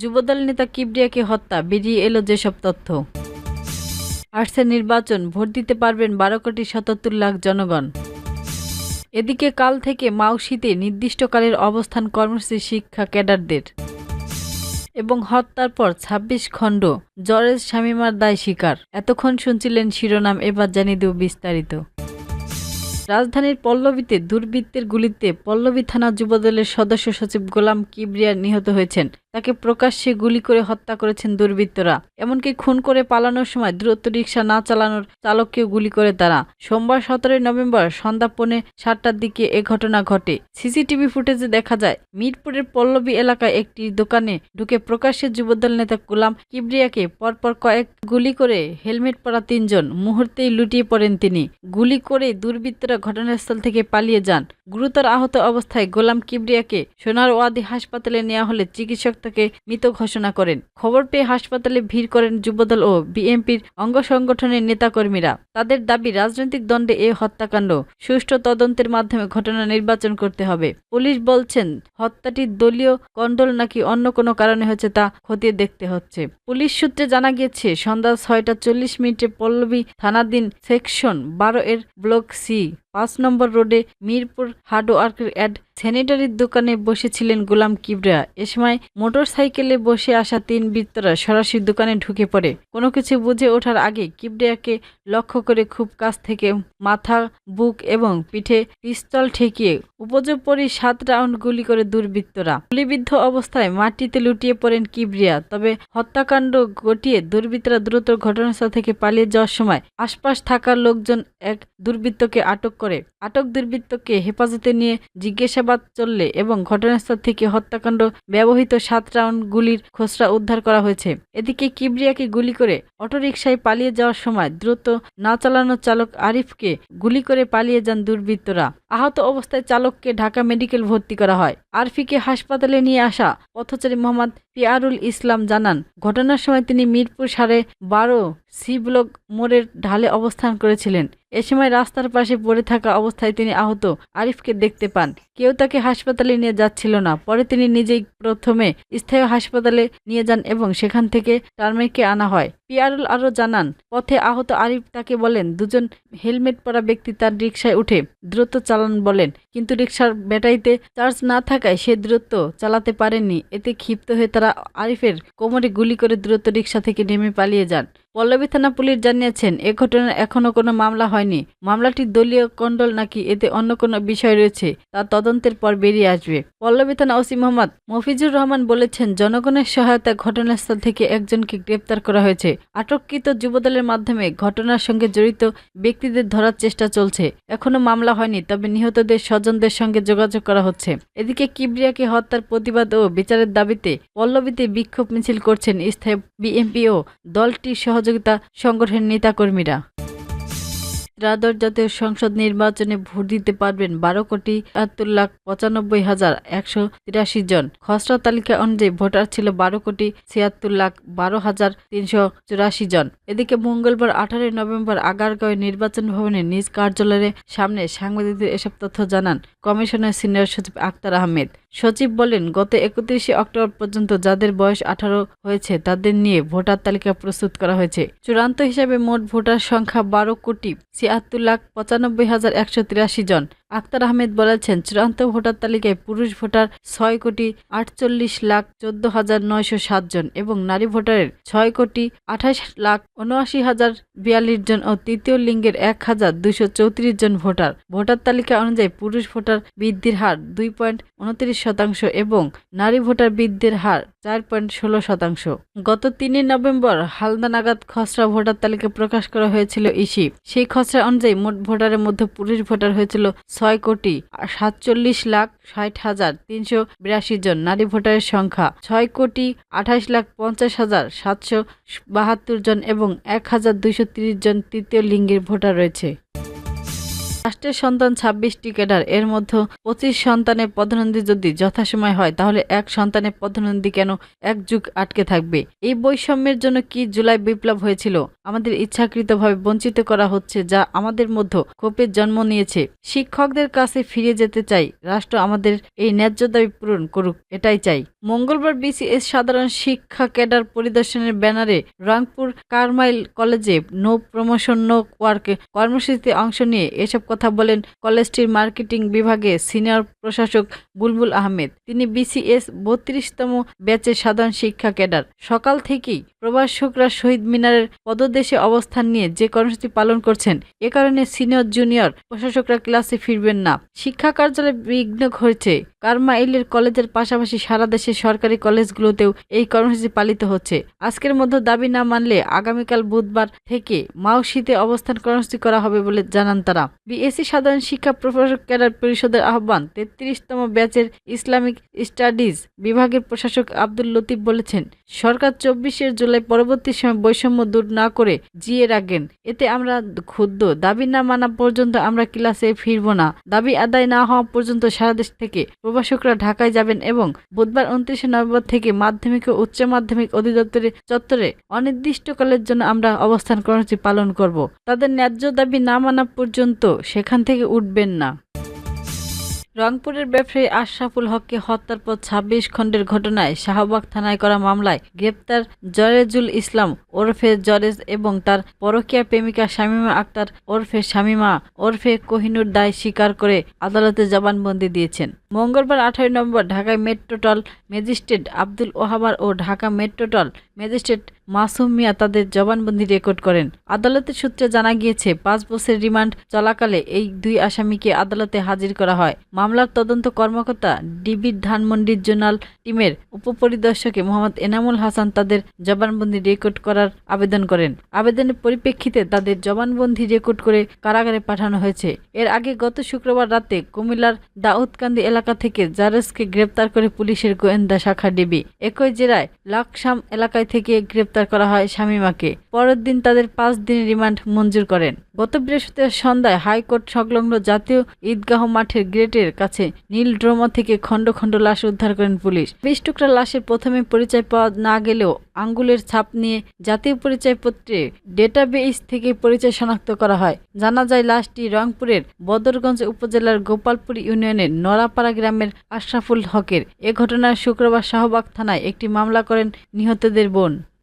যুবদল নেতা কিবরিয়াকে হত্যা, বেরিয়ে এলো যেসব তথ্য। আসছে নির্বাচন, ভোট দিতে পারবেন 12,77,00,000 জনগণ। এদিকে কাল থেকে মাউশিতে নির্দিষ্টকালের অবস্থান কর্মসূচি শিক্ষা ক্যাডারদের। এবং হত্যার পর ২৬ খণ্ড, জরেজ শামীমার দায় স্বীকার। এতক্ষণ শুনছিলেন শিরোনাম, এবার জানিয়ে দেব বিস্তারিত। রাজধানীর পল্লবীতে দুর্বৃত্তের গুলিতে পল্লবী থানা যুবদলের সদস্য সচিব গোলাম কিবরিয়া নিহত হয়েছেন। তাকে প্রকাশ্যে গুলি করে হত্যা করেছেন দুর্বৃত্তরা। এমনকি খুন করে পালানোর সময় দ্রুত রিকশা না চালানোর চালককেও গুলি করে তারা। সোমবার ১৭ নভেম্বর সন্ধ্যা ৭:৩০টার দিকে এ ঘটনা ঘটে। সিসিটিভি ফুটেজে দেখা যায়, মিরপুরের পল্লবী এলাকায় একটি দোকানে ঢুকে প্রকাশ্যে যুবদল নেতা গোলাম কিবরিয়াকে পরপর কয়েক গুলি করে হেলমেট পরা ৩ জন মুহূর্তেই লুটিয়ে পড়েন তিনি। গুলি করে দুর্বৃত্তরা ঘটনাস্থল থেকে পালিয়ে যান। গুরুতর আহত অবস্থায় গোলাম কিবরিয়াকে সোনারওয়াদী হাসপাতালে নেওয়া হলে চিকিৎসক তাকে মৃত ঘোষণা করেন। খবর পেয়ে হাসপাতালে ভিড় করেন যুবদল ও বিএনপির অঙ্গ সংগঠনের নেতাকর্মীরা। তাদের দাবি, রাজনৈতিক দ্বন্দ্বে এ হত্যাকাণ্ড, সুষ্ঠু তদন্তের মাধ্যমে ঘটনা নির্বাচন করতে হবে। পুলিশ বলছেন, হত্যাটি দলীয় কন্দল নাকি অন্য কোনো কারণে হয়েছে তা খতিয়ে দেখতে হচ্ছে। পুলিশ সূত্রে জানা গিয়েছে, সন্ধ্যা ৬:৪০ পল্লবী থানাধীন সেকশন ১২ এর ব্লক সি ৫ নম্বর রোডে মিরপুর হার্ডওয়ার্কের অ্যাড স্যানিটারির দোকানে বসেছিলেন গোলাম কিবরিয়া। এ সময় মোটরসাইকেলে বসে আসা ৩ বৃত্তরা সরাসরি দোকানে ঢুকে পড়ে। কোনো কিছু বুঝে ওঠার আগে কিবরিয়াকে লক্ষ্য করে খুব কাছ থেকে মাথা, বুক এবং পিঠে পিস্তল ঠেকিয়ে উপর্যুপরি ৭ রাউন্ড গুলি করে দুর্বৃত্তরা। গুলিবিদ্ধ অবস্থায় মাটিতে লুটিয়ে পড়েন কিবরিয়া। তবে হত্যাকাণ্ড ঘটিয়ে দুর্বৃত্তরা দ্রুত ঘটনাস্থল থেকে পালিয়ে যাওয়ার সময় আশপাশ থাকা লোকজন এক দুর্বৃত্তকে আটক করে। আটক দুর্বৃত্তকে হেফাজতে নিয়ে জিজ্ঞাসাবাদ চললে এবং ঘটনাস্থল থেকে হত্যাকাণ্ড ব্যবহৃত ৭ রাউন্ড গুলির খোসরা উদ্ধার করা হয়েছে। এদিকে কিবরিয়াকে গুলি করে অটোরিকশায় পালিয়ে যাওয়ার সময় দ্রুত না চালানো চালক আরিফকে গুলি করে পালিয়ে যান দুর্বৃত্তরা। আহত অবস্থায় চালককে ঢাকা মেডিকেল ভর্তি করা হয়। আরফিকে হাসপাতালে নিয়ে আসা পথচারী মোহাম্মদ পিয়ারুল ইসলাম জানান, ঘটনার সময় তিনি মিরপুর 12.5 সি ব্লক মোড়ের ঢালে অবস্থান করেছিলেন। এ সময় রাস্তার পাশে পড়ে থাকা অবস্থায় তিনি আহত আরিফকে দেখতে পান। কেউ তাকে হাসপাতালে নিয়ে যাচ্ছিল না। পরে তিনি নিজেই প্রথমে স্থানীয় হাসপাতালে নিয়ে যান এবং সেখান থেকে টার্মেকে আনা হয়। পিয়ারুল আরও জানান, পথে আহত আরিফ তাকে বলেন, দুজন হেলমেট পরা ব্যক্তি তার রিকশায় উঠে দ্রুত চালান বলেন, কিন্তু রিকশার ব্যাটারিতে চার্জ না থাকায় সে দ্রুত চালাতে পারেননি। এতে ক্ষিপ্ত হয়ে তারা আরিফের কোমরে গুলি করে দ্রুত রিকশা থেকে নেমে পালিয়ে যান। পল্লবী থানা পুলিশ জানিয়েছেন, এ ঘটনায় এখনো কোনো মামলা হয়নি। মামলাটি দলীয় কন্দল নাকি এতে অন্য কোনো বিষয় রয়েছে তা তদন্তের পর বেরিয়ে আসবে। পল্লবী থানা ওসি মোহাম্মদ মফিজুর রহমান বলেছেন, জনগণের সহায়তায় ঘটনাস্থল থেকে একজনকে গ্রেপ্তার করা হয়েছে। আটককৃত যুবদলের মাধ্যমে ঘটনার সঙ্গে জড়িত ব্যক্তিদের ধরার চেষ্টা চলছে। এখনো মামলা হয়নি, তবে নিহতদের স্বজনদের সঙ্গে যোগাযোগ করা হচ্ছে। এদিকে কিবরিয়াকে হত্যার প্রতিবাদ ও বিচারের দাবিতে পল্লবীতে বিক্ষোভ মিছিল করছেন স্থায়ী বিএনপি ও দলটির সহযোগিতা সংগঠনের নেতাকর্মীরা। ত্রয়োদশ জাতীয় সংসদ নির্বাচনে ভোট দিতে পারবেন 12,76,95,183 জন। খসড়া তালিকা অনুযায়ী ভোটার ছিল 12,76,12,384 জন। এদিকে মঙ্গলবার 18 নভেম্বর আগারগাঁওয়ে নির্বাচন ভবনের নিজ কার্যালয়ের সামনে সাংবাদিকদের এসব তথ্য জানান কমিশনের সিনিয়র সচিব আক্তার আহমেদ। সচিব বলেন, গত 31 অক্টোবর পর্যন্ত যাদের বয়স 18 হয়েছে তাদের নিয়ে ভোটার তালিকা প্রস্তুত করা হয়েছে। চূড়ান্ত হিসাবে মোট ভোটার সংখ্যা 12,76,95,183 জন। আক্তার আহমেদ বলেছেন, চূড়ান্ত ভোটার তালিকায় পুরুষ ভোটার 6,48,14,907 জন এবং নারী ভোটারের 6,28,79,042 জন ও তৃতীয় লিঙ্গের 1,234 জন ভোটার। ভোটার তালিকা অনুযায়ী পুরুষ ভোটার বৃদ্ধির হার 2.29% এবং নারী ভোটার বৃদ্ধির হার 4.16%। গত 3 নভেম্বর হালদা নাগাদ খসড়া ভোটার তালিকা প্রকাশ করা হয়েছিল ইসি। সেই খসড়া অনুযায়ী মোট ভোটারের মধ্যে পুরুষ ভোটার হয়েছিল 6,47,60,382 জন। নারী ভোটারের সংখ্যা 6,28,50,772 জন এবং 1,230 জন তৃতীয় লিঙ্গের ভোটার রয়েছে। রাষ্ট্রের সন্তান 26টি ক্যাডার, এর মধ্যে 25 সন্তানের পদোন্নতি যদি যথাসময় হয় তাহলে এক সন্তানের পদোন্নতি কেন এক যুগ আটকে থাকবে? এই বৈষম্যের জন্য কি জুলাই বিপ্লব হয়েছিল? আমাদের ইচ্ছাকৃতভাবে বঞ্চিত করা হচ্ছে, যা আমাদের মধ্যে ক্ষোভের জন্ম নিয়েছে। শিক্ষকদের কাছে ফিরে যেতে চাই, রাষ্ট্র আমাদের এই ন্যায্য দাবি পূরণ করুক, এটাই চাই। মঙ্গলবার বিসিএস সাধারণ শিক্ষা ক্যাডার পরিদর্শনের ব্যানারে রংপুর কারমাইল কলেজে নো প্রমোশন নো ওয়ার্ক কর্মসূচিতে অংশ নিয়ে এসব কথা বলেন কলেজটির মার্কেটিং বিভাগে সিনিয়র প্রশাসক বুলবুল আহমেদ। তিনি বিসিএস 32তম ব্যাচের সাধারণ শিক্ষা ক্যাডার। সকাল থেকেই প্রভাষকরা শহীদ মিনারের পদদেশে অবস্থান নিয়ে যে কর্মসূচি পালন করছেন, এ কারণে সিনিয়র জুনিয়র প্রশাসকরা ক্লাসে ফিরবেন না। শিক্ষা কার্যালয়ে বিঘ্ন ঘটছে। কারমাইলের কলেজের পাশাপাশি সারা দেশের সরকারি কলেজগুলোতেও এই কর্মসূচি পালিত হচ্ছে। আজকের মধ্যে দাবি না মানলে আগামীকাল বুধবার থেকে মাউশিতে অবস্থান কর্মসূচি করা হবে বলে জানান তারা। বিএসসি সাধারণ শিক্ষা প্রশাসক ক্যাডার পরিষদের আহ্বান 33তম ব্যাচের ইসলামিক স্টাডিজ বিভাগের প্রশাসক আব্দুল লতিফ বলেছেন, সরকার 24 জুলাই পরবর্তী সময় বৈষম্য দূর না করে জিয়ে রাখেন। এতে আমরা ক্ষুব্ধ। দাবি না মানা পর্যন্ত আমরা ক্লাসে ফিরব না। দাবি আদায় না হওয়া পর্যন্ত সারা দেশ থেকে প্রভাষকরা ঢাকায় যাবেন এবং বুধবার 29 নভেম্বর থেকে মাধ্যমিক ও উচ্চ মাধ্যমিক অধিদপ্তরের চত্বরে অনির্দিষ্টকালের জন্য আমরা অবস্থান কর্মসূচি পালন করব। তাদের ন্যায্য দাবি না মানা পর্যন্ত সেখান থেকে উঠবেন না। রংপুরের ব্যবসায়ী আশরাফুল হককে হত্যার পর 26 খণ্ডের ঘটনায় শাহবাগ থানায় করা মামলায় গ্রেপ্তার জরেজুল ইসলাম ওরফে জরেজ এবং তার পরকীয়া প্রেমিকা শামীমা আক্তার ওরফে শামীমা ওরফে কোহিনুর দায় স্বীকার করে আদালতে জবানবন্দি দিয়েছেন। মঙ্গলবার 18 নভেম্বর ঢাকায় মেট্রোটল ম্যাজিস্ট্রেট আব্দুল ওহাবার ও ঢাকা মেট্রোটল ম্যাজিস্ট্রেট মাসুম মিয়া তাদের জবানবন্দি রেকর্ড করেন। আদালতের সূত্রে জানা গিয়েছে, 5 বছর রিমান্ড চলাকালে এই দুই আসামিকে আদালতে হাজির করা হয়। মামলার তদন্ত কর্মকর্তা ডিবি ধানমন্ডি জোনাল টিমের উপপরিদর্শক মোহাম্মদ এনামুল হাসান তাদের জবানবন্দি রেকর্ড করার আবেদন করেন। আবেদনের পরিপ্রেক্ষিতে তাদের জবানবন্দি রেকর্ড করে কারাগারে পাঠানো হয়েছে। এর আগে গত শুক্রবার রাতে কুমিল্লার দাউদকান্দি এলাকা থেকে জারেজকে গ্রেপ্তার করে পুলিশের গোয়েন্দা শাখা ডিবি একই জেলায় লাকসাম এলাকায় থেকে গ্রেপ্তার করা হয় শামীমাকে। পরের দিন তাদের 5 দিনের রিমান্ড মঞ্জুর করেন। গত বৃহস্পতিবার সন্ধ্যায় হাইকোর্ট সংলগ্ন জাতীয় ঈদগাহ মাঠের গেটের কাছে নীল ড্রোমা থেকে খণ্ড খণ্ড লাশ উদ্ধার করেন পুলিশ। 20 টুকরা লাশের প্রথমে পরিচয় পাওয়া না গেলেও আঙ্গুলের ছাপ নিয়ে জাতীয় পরিচয়পত্রে ডেটাবেস থেকে পরিচয় শনাক্ত করা হয়। জানা যায় লাশটি রংপুরের বদরগঞ্জ উপজেলার গোপালপুর ইউনিয়নের নড়াপাড়া গ্রামের আশরাফুল হকের। এ ঘটনায় শুক্রবার শাহবাগ থানায় একটি মামলা করেন নিহতদের বোন।